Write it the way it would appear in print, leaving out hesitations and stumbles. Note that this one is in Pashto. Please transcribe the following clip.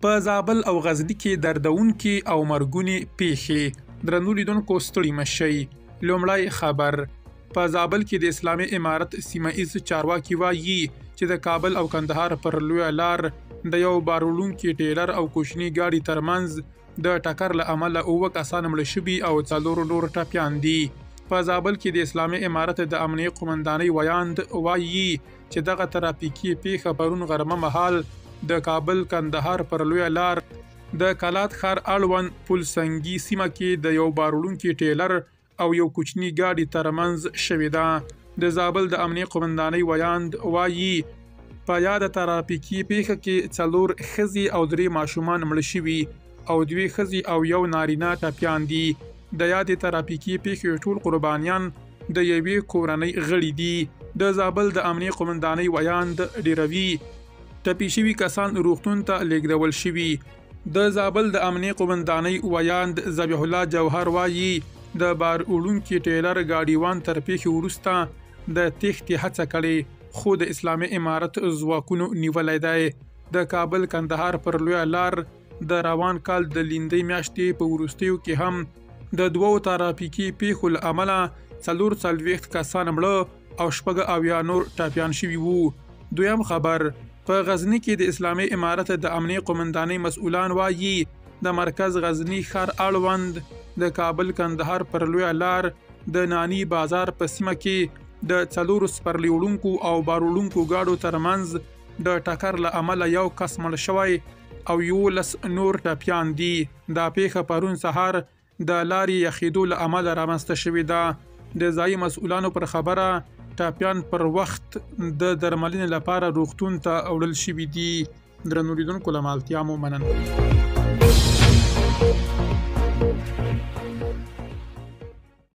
په زابل او غزني کې دردونکي او مرګونې پیښې. درنو لیدونکو ستړي مشئ. لومړی خبر. په زابل کې د اسلامي امارت سیمه ایز چارواکي وایي چې د کابل او کندهار پر لویه لار د یو باروړونکي ټیلر او کوچني ګاډي ترمنځ د ټکر له امله 7 کسان مړه شوي او 4 نور ټپیان دي. په زابل کې د اسلامي امارت د امنیه قومندانۍ ویاند وایي چې دغه ترافیکي پیښه پرون غرمه مهال د کابل کندهار پر لویه لار د کلات ښار اړوند پلسنګي سیمه کې د یو باروړونکي ټیلر او یو کوچني ګاډي ترمنځ شوې ده. د زابل د امنیه قومندانۍ ویاند وایي په یاده ترافیکي پیښه کې 4 ښځې او 3 ماشومان مړه شوي او 2 ښځې او 1 نارینه ټپیان دي. د یادې ترافیکي پیښې ټول قربانیان د یوې کورنۍ غړي دي. د زابل د امنیه قومندانۍ ویاند ډیروي ټپي شوي کسان روغتون ته لیږدول شوي. د زابل د امنیه قومندانۍ ویاند ذبیح الله جوهر وایي د بار وړونکي ټیلر ګاډیوان تر پیښې وروسته د تېښتې هڅه کړې خو د اسلامي امارت ځواکونو نیولی دی. د کابل کندهار پر لویه لار د روان کال د لیندۍ میاشتې په وروستیو کې هم د 2 ترافیکي پیښو له امله 44 کسان مړه او 80 نور ټپیان شوي وو. دویم خبر. په غزني کې د اسلامي امارت د امنیه قومندانۍ مسؤلان وایي د مرکز غزني ښار اړوند د کابل کندهار پر لویه لار د نانی بازار په سیمه کې د 4 سپرلي وړونکو او بار وړونکو ګاډو ترمنځ د ټکر له امله 1 کس مړ شوی او 11 نور ټپیان دي. دا پیښه پرون سهار د لارې یخېدو له امله رامنځته شوې ده. د ځایي مسؤلانو پر خبره ټپیان پر وخت د درملنې لپاره روغتون ته وړل شوي دي. درنو لیدونکو له مالتیا مو مننه.